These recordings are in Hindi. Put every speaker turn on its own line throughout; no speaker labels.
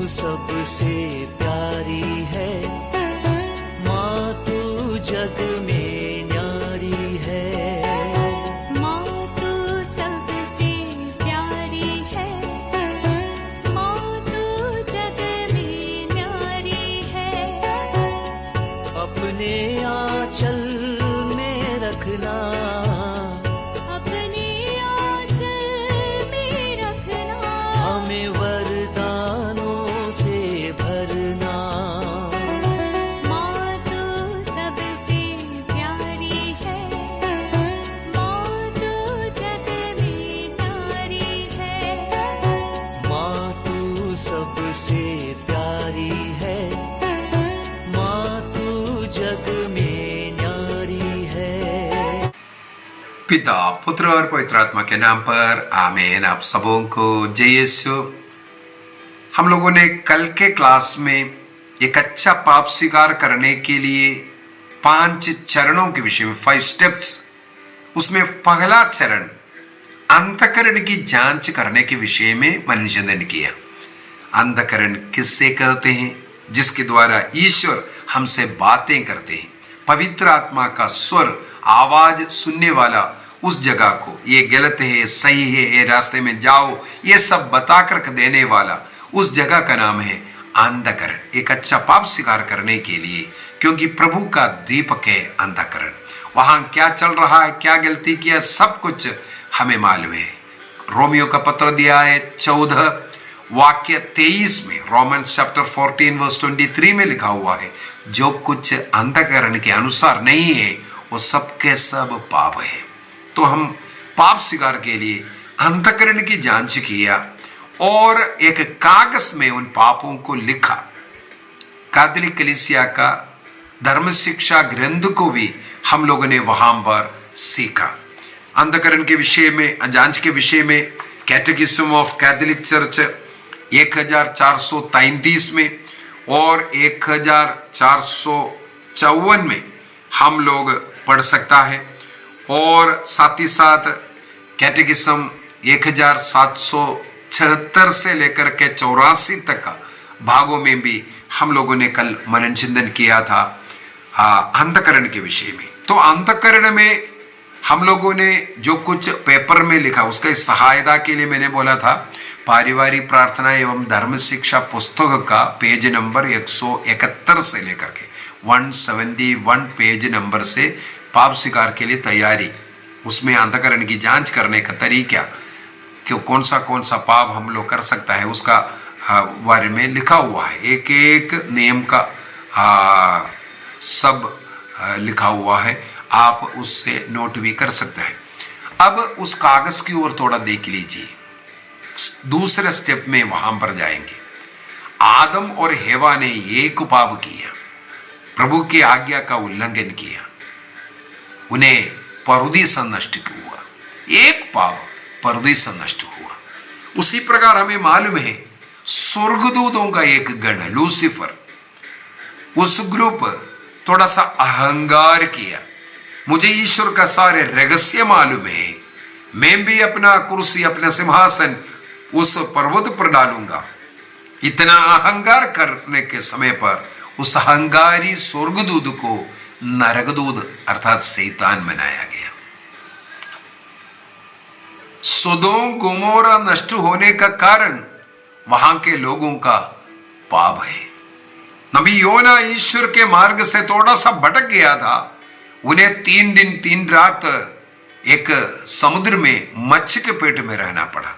सबसे प्यारी है, माँ तू जग में न्यारी है।
माँ तू सबसे प्यारी है, माँ तू जग में न्यारी है।
अपने आंचल में रखना,
अपने आंचल में रखना,
हमें वरदानों से भरना।
माँ तू सबसे प्यारी है, माँ तू जग में न्यारी है।
माँ तू सबसे प्यारी है, माँ तू जग में न्यारी है।
पिता, पुत्र और पवित्र आत्मा के नाम पर आमीन। आप सबों को जय यीशु। हम लोगों ने कल के क्लास में एक अच्छा पाप स्वीकार करने के लिए 5 चरणों के विषय में 5 स्टेप्स, उसमें पहला चरण अंतःकरण की जांच करने के विषय में मनोचिंतन किया। अंतःकरण किससे कहते हैं? जिसके द्वारा ईश्वर हमसे बातें करते हैं। पवित्र आत्मा का स्वर, आवाज सुनने वाला, उस जगह को ये गलत है, ये सही है, ये रास्ते में जाओ, ये सब बता कर देने वाला, उस जगह का नाम है अंतःकरण। एक अच्छा पाप स्वीकार करने के लिए, क्योंकि प्रभु का दीपक है अंतःकरण। वहां क्या चल रहा है, क्या गलती किया, सब कुछ हमें मालूम है। रोमियो का पत्र दिया है 14 वाक्य 23 में, रोमन्स चैप्टर 14 वर्स 23 में लिखा हुआ है, जो कुछ अंतःकरण के अनुसार नहीं है वो सब के सब पाप है। तो हम पाप स्वीकार के लिए अंतःकरण की जांच किया और एक कागज में उन पापों को लिखा। कैथोलिक कलीसिया का धर्म शिक्षा ग्रंथ को भी हम लोगों ने वहां पर सीखा। अंतःकरण के विषय में, जांच के विषय में कैटेकिज्म ऑफ कैथोलिक चर्च 1433 में और 1454 में हम लोग पढ़ सकता है। और साथ ही साथ कैटेकिज्म 1776 से लेकर के 84 तक का भागों में भी हम लोगों ने कल मनन चिंतन किया था अंतःकरण के विषय में। तो अंतःकरण में हम लोगों ने जो कुछ पेपर में लिखा, उसका सहायता के लिए मैंने बोला था पारिवारिक प्रार्थना एवं धर्म शिक्षा पुस्तक का पेज नंबर 171 से लेकर के 171 पेज नंबर से पाप स्वीकार के लिए तैयारी, उसमें अंतःकरण की जांच करने का तरीका, कि कौन सा पाप हम लोग कर सकता है, उसका बारे में लिखा हुआ है। एक एक नियम का सब लिखा हुआ है, आप उससे नोट भी कर सकते हैं। अब उस कागज की ओर थोड़ा देख लीजिए। दूसरे स्टेप में वहां पर जाएंगे। आदम और हेवा ने एक पाप किया, प्रभु की आज्ञा का उल्लंघन किया, उन्हें परदेश नष्ट हुआ। एक पाप परदेश नष्ट हुआ। उसी प्रकार हमें मालूम है स्वर्गदूतों का एक गण लूसीफर, उस ग्रुप थोड़ा सा अहंकार किया। मुझे ईश्वर का सारे रहस्य मालूम है, मैं भी अपना कुर्सी, अपना सिंहासन उस पर्वत पर डालूंगा। इतना अहंकार करने के समय पर उस अहंकारी स्वर्गदूत को नरकदूत अर्थात शैतान बनाया गया। सोदोम गोमोरा नष्ट होने का कारण वहां के लोगों का पाप है। नबी योना ईश्वर के मार्ग से थोड़ा सा भटक गया था। उन्हें 3 दिन 3 रात एक समुद्र में मच्छी के पेट में रहना पड़ा।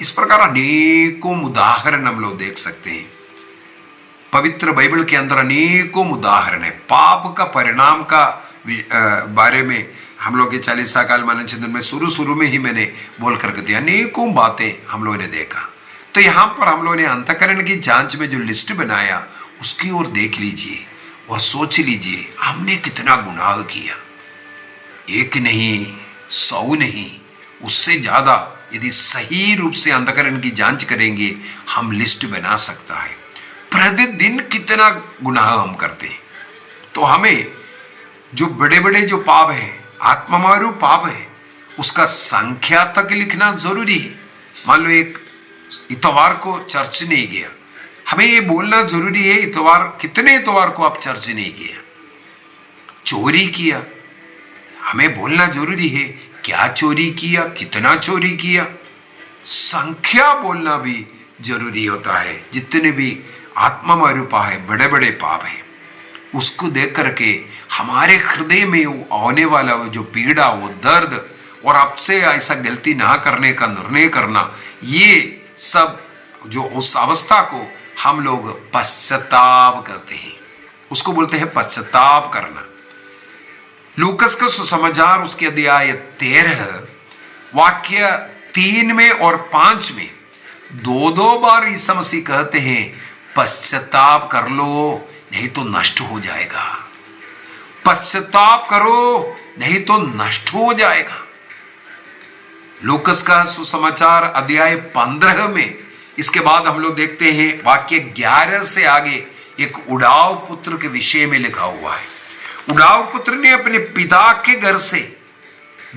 इस प्रकार अनेकों उदाहरण हम लोग देख सकते हैं। पवित्र बाइबल के अंदर अनेकों उदाहरण है। पाप का परिणाम का बारे में हम लोग के 40 काल मनन चिंतन में शुरू में ही मैंने बोल करके दिया। अनेकों बातें हम लोगों ने देखा। तो यहां पर हम लोगों ने अंतःकरण की जांच में जो लिस्ट बनाया उसकी ओर देख लीजिए और सोच लीजिए हमने कितना गुनाह किया। 1 नहीं, 100 नहीं, उससे ज्यादा यदि सही रूप से अंतःकरण की जांच करेंगे हम लिस्ट बना सकता है। प्रतिदिन कितना गुनाह हम करते हैं। तो हमें जो बड़े बड़े जो पाप है, आत्ममारू पाप है, उसका संख्या तक लिखना जरूरी है। मान लो एक इतवार को चर्च नहीं गया, हमें ये बोलना जरूरी है, इतवार कितने इतवार को आप चर्च नहीं किया, चोरी किया, हमें बोलना जरूरी है, क्या चोरी किया, कितना चोरी किया, संख्या बोलना भी जरूरी होता है। जितने भी आत्मा मारूपा है, बड़े बड़े पाप है, उसको देख करके हमारे हृदय में वो आने वाला वो जो पीड़ा, वो दर्द, और आपसे ऐसा गलती ना करने का निर्णय करना, ये सब जो उस अवस्था को हम लोग पश्चाताप करते हैं, उसको बोलते हैं पश्चाताप करना। लूकस का सुसमाचार उसके अध्याय 13 वाक्य 3 में और 5 में दो बार ईसा मसीह कहते हैं पश्चाताप कर लो नहीं तो नष्ट हो जाएगा, पश्चाताप करो नहीं तो नष्ट हो जाएगा। लूकस का सुसमाचार अध्याय 15 में, इसके बाद हम लोग देखते हैं वाक्य 11 से आगे एक उड़ाव पुत्र के विषय में लिखा हुआ है। उड़ाव पुत्र ने अपने पिता के घर से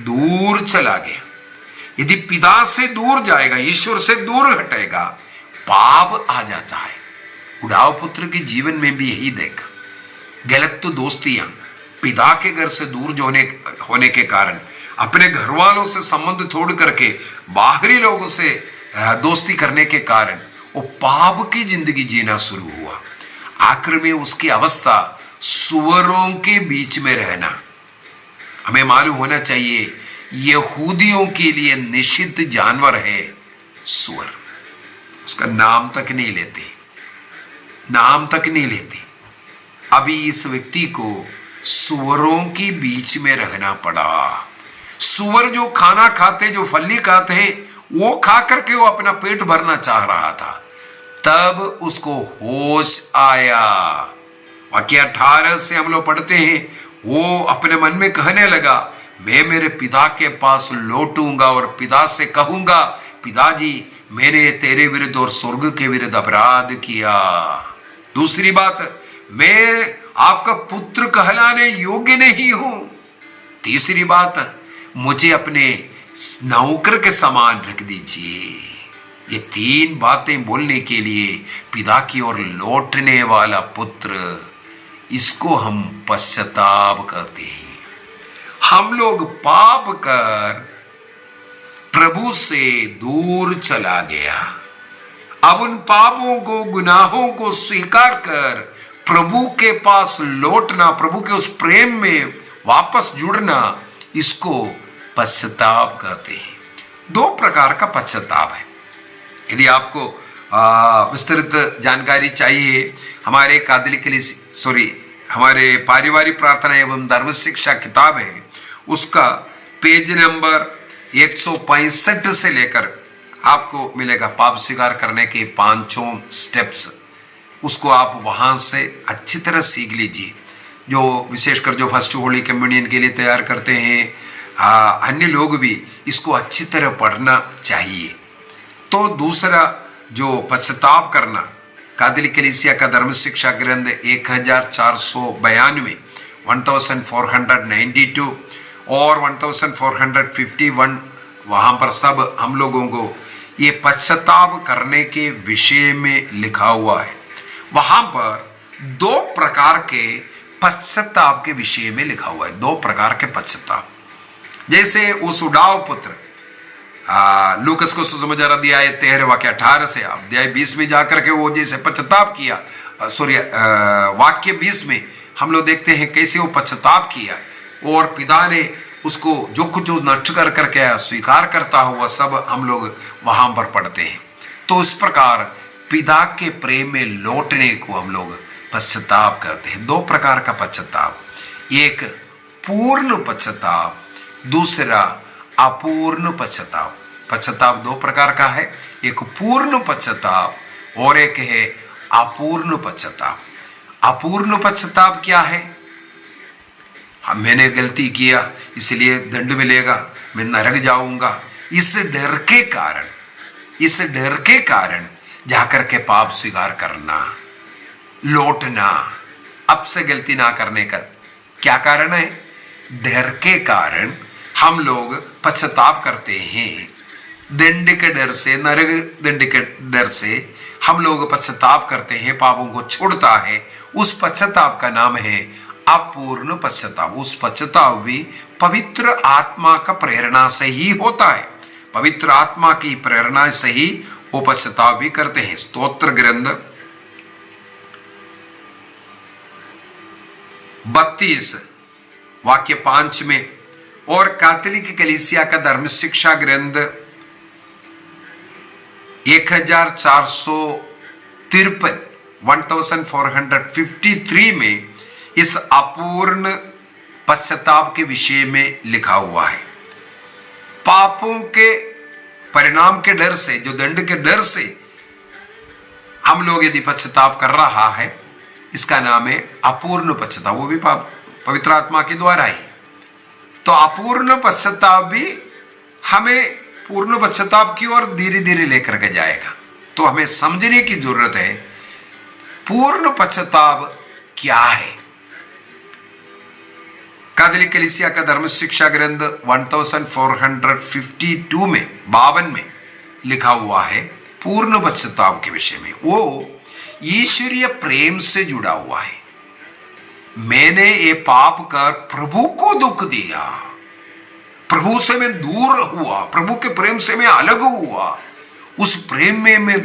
दूर चला गया। यदि पिता से दूर जाएगा, ईश्वर से दूर हटेगा, पाप आ जाता है। उड़ाव पुत्र के जीवन में भी यही देखा, गलत तो दोस्तियां, पिता के घर से दूर होने के कारण, अपने घर वालों से संबंध तोड़ करके बाहरी लोगों से दोस्ती करने के कारण वो पाप की जिंदगी जीना शुरू हुआ। आखिर में उसकी अवस्था सुअरों के बीच में रहना। हमें मालूम होना चाहिए यहूदियों के लिए निषिद्ध जानवर है सुअर, उसका नाम तक नहीं लेते, नाम तक नहीं लेते। अभी इस व्यक्ति को सुअरों के बीच में रहना पड़ा। सुअर जो खाना खाते, जो फली खाते हैं, वो खा करके वो अपना पेट भरना चाह रहा था। तब उसको होश आया। वाक्य 18 से हम लोग पढ़ते हैं, वो अपने मन में कहने लगा, मैं मेरे पिता के पास लौटूंगा और पिता से कहूंगा, पिताजी मैंने तेरे विरुद्ध और स्वर्ग के विरुद्ध अपराध किया। दूसरी बात, मैं आपका पुत्र कहलाने योग्य नहीं हूं। तीसरी बात, मुझे अपने नौकर के समान रख दीजिए। ये 3 बातें बोलने के लिए पिता की ओर लौटने वाला पुत्र, इसको हम पश्चाताप कहते हैं। हम लोग पाप कर प्रभु से दूर चला गया। अब उन पापों को, गुनाहों को स्वीकार कर प्रभु के पास लौटना, प्रभु के उस प्रेम में वापस जुड़ना, इसको पश्चाताप कहते हैं। 2 प्रकार का पश्चाताप है। यदि आपको विस्तृत जानकारी चाहिए, हमारे पारिवारिक प्रार्थना एवं धर्म शिक्षा किताब है, उसका पेज नंबर 165 से लेकर आपको मिलेगा पाप स्वीकार करने के 5 स्टेप्स। उसको आप वहां से अच्छी तरह सीख लीजिए। जो विशेषकर जो फर्स्ट होली कम्युनियन के लिए तैयार करते हैं, अन्य लोग भी इसको अच्छी तरह पढ़ना चाहिए। तो दूसरा जो पश्चाताप करना, कादिलिक कलीसिया का धर्म शिक्षा ग्रंथ 1492 1492 और 1451, वहां पर सब हम लोगों को ये पश्चाताप करने के विषय में लिखा हुआ है। वहां पर 2 प्रकार के पश्चाताप के विषय में लिखा हुआ है। 2 प्रकार के पश्चाताप, जैसे उस उड़ाव पुत्र लूकस को सुसमाचार अध्याय 13 वाक्य 18 से अध्याय 20 में जाकर के वो जैसे पश्चाताप किया, वाक्य 20 में हम लोग देखते हैं कैसे वो पश्चाताप किया और पिता ने उसको जो कुछ नष्ट कर करके स्वीकार करता हुआ सब हम लोग वहां पर पढ़ते हैं। तो इस प्रकार पिता के प्रेम में लौटने को हम लोग पश्चाताप करते हैं। 2 प्रकार का पश्चाताप, एक पूर्ण पश्चाताप, दूसरा अपूर्ण पश्चाताप। पश्चाताप 2 प्रकार का है, एक पूर्ण पश्चाताप और एक है अपूर्ण पश्चाताप। अपूर्ण पश्चाताप क्या है? मैंने गलती किया इसलिए दंड मिलेगा, मैं नरक जाऊंगा, इस डर के कारण जाकर के पाप स्वीकार करना, लौटना, अब से गलती ना करने का क्या कारण है? डर के कारण हम लोग पश्चाताप करते हैं। दंड के डर से, नरक दंड के डर से हम लोग पश्चाताप करते हैं, पापों को छोड़ता है, उस पश्चाताप का नाम है अपूर्ण पश्चाताप। उस पश्चाताप भी पवित्र आत्मा का प्रेरणा से ही होता है। पवित्र आत्मा की प्रेरणा से ही वो पश्चाताप भी करते हैं। स्तोत्र ग्रंथ 32 वाक्य 5 में और कैथोलिक कलीसिया का धर्म शिक्षा ग्रंथ 1453 में इस अपूर्ण पश्चाताप के विषय में लिखा हुआ है। पापों के परिणाम के डर से, जो दंड के डर से हम लोग यदि पश्चाताप कर रहा है, इसका नाम है अपूर्ण पश्चाताप। वो भी पवित्र आत्मा के द्वारा ही। तो अपूर्ण पश्चाताप भी हमें पूर्ण पश्चाताप की ओर धीरे धीरे लेकर के जाएगा। तो हमें समझने की जरूरत है पूर्ण पश्चाताप क्या है। कैथोलिक कलीसिया का धर्म शिक्षा ग्रंथ 1452 में 52 में लिखा हुआ है पूर्ण पश्चाताप के विषय में। वो ईश्वरीय प्रेम से जुड़ा हुआ है। मैंने ये पाप कर प्रभु को दुख दिया, प्रभु से मैं दूर हुआ, प्रभु के प्रेम से मैं अलग हुआ, उस प्रेम में मैं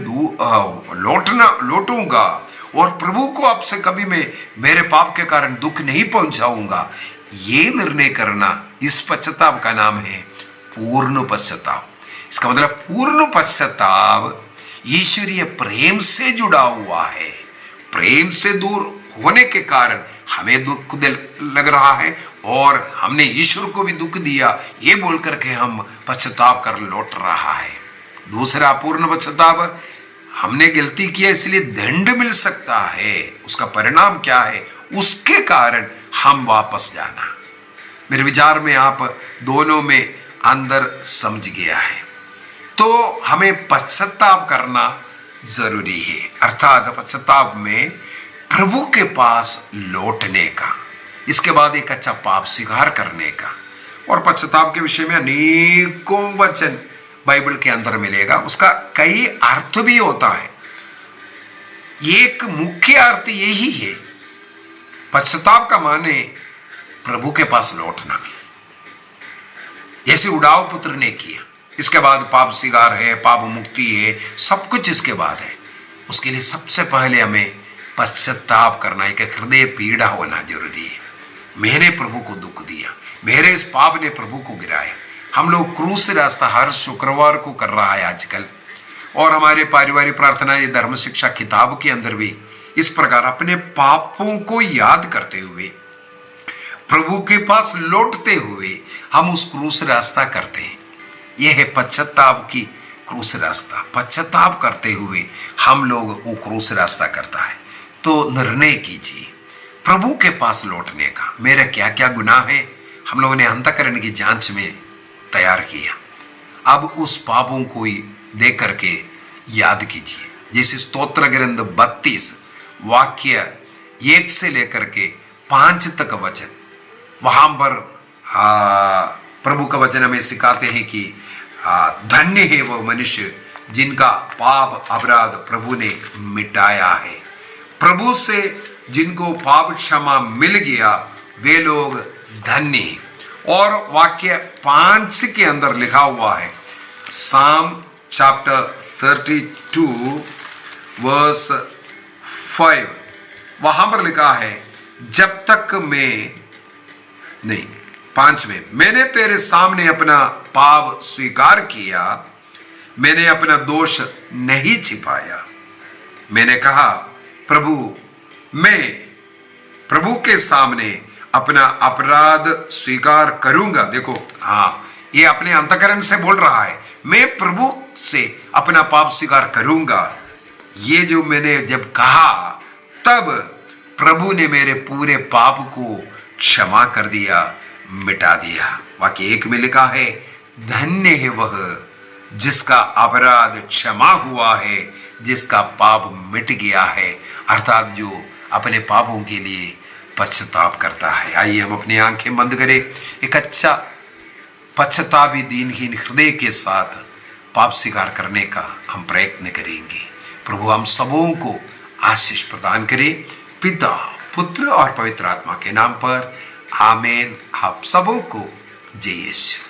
लौटूंगा और प्रभु को आपसे कभी मैं मेरे पाप के कारण दुख नहीं पहुंचाऊंगा। ये निर्णय करना, इस पश्चाताप का नाम है पूर्ण पश्चाताप। इसका मतलब पूर्ण पश्चाताप ईश्वरीय प्रेम से जुड़ा हुआ है। प्रेम से दूर होने के कारण हमें दुख लग रहा है और हमने ईश्वर को भी दुख दिया, ये बोल करके हम पश्चाताप कर लौट रहा है। दूसरा पूर्ण पश्चाताप, हमने गलती किया इसलिए दंड मिल सकता है, उसका परिणाम क्या है, उसके कारण हम वापस जाना। मेरे विचार में आप दोनों में अंदर समझ गया है। तो हमें पश्चाताप करना जरूरी है, अर्थात पश्चाताप में प्रभु के पास लौटने का, इसके बाद एक अच्छा पाप स्वीकार करने का। और पश्चाताप के विषय में अनेकों वचन बाइबल के अंदर मिलेगा, उसका कई अर्थ भी होता है। एक मुख्य अर्थ यही है, पश्चाताप का माने प्रभु के पास लौटना, जैसे उड़ाव पुत्र ने किया। इसके बाद पाप स्वीकार है, पाप मुक्ति है, सब कुछ इसके बाद है। उसके लिए सबसे पहले हमें पश्चाताप करना, एक हृदय पीड़ा होना जरूरी है। मैंने प्रभु को दुख दिया, मेरे इस पाप ने प्रभु को गिराया। हम लोग क्रूस रास्ता हर शुक्रवार को कर रहा है आजकल, और हमारे पारिवारिक प्रार्थना ये धर्म शिक्षा किताब के अंदर भी इस प्रकार अपने पापों को याद करते हुए, प्रभु के पास लौटते हुए हम उस क्रूस रास्ता करते हैं। यह है पश्चाताप की क्रूस रास्ता। पश्चाताप करते हुए हम लोग वो क्रूस रास्ता करता है। तो निर्णय कीजिए प्रभु के पास लौटने का। मेरा क्या क्या गुनाह है, हम लोगों ने अंतःकरण की जांच में तैयार किया। अब उस पापों को देख करके याद कीजिए। जैसे स्तोत्र ग्रंथ 32 वाक्य 1 से लेकर के 5 तक वचन, वहां पर प्रभु का वचन हमें सिखाते हैं कि धन्य है वो मनुष्य जिनका पाप अपराध प्रभु ने मिटाया है। प्रभु से जिनको पाप क्षमा मिल गया वे लोग धन्य हैं। और वाक्य 5 के अंदर लिखा हुआ है, साम चैप्टर 32 वर्स 5, वहां पर लिखा है, जब तक मैं नहीं 5 में, मैंने तेरे सामने अपना पाप स्वीकार किया, मैंने अपना दोष नहीं छिपाया। मैंने कहा प्रभु, मैं प्रभु के सामने अपना अपराध स्वीकार करूंगा। देखो, हाँ, ये अपने अंतःकरण से बोल रहा है, मैं प्रभु से अपना पाप स्वीकार करूंगा। ये जो मैंने जब कहा तब प्रभु ने मेरे पूरे पाप को क्षमा कर दिया, मिटा दिया। वाक्य 1 में लिखा है, धन्य है वह जिसका अपराध क्षमा हुआ है, जिसका पाप मिट गया है। अर्थात जो अपने पापों के लिए पश्चाताप करता है। आइए हम अपनी आंखें बंद करें, एक अच्छा पश्चातापी दीनहीन हृदय के साथ पाप स्वीकार करने का हम प्रयत्न करेंगे। प्रभु हम सबों को आशीष प्रदान करे, पिता, पुत्र और पवित्र आत्मा के नाम पर। आमीन। आप सबों को जय यीशु।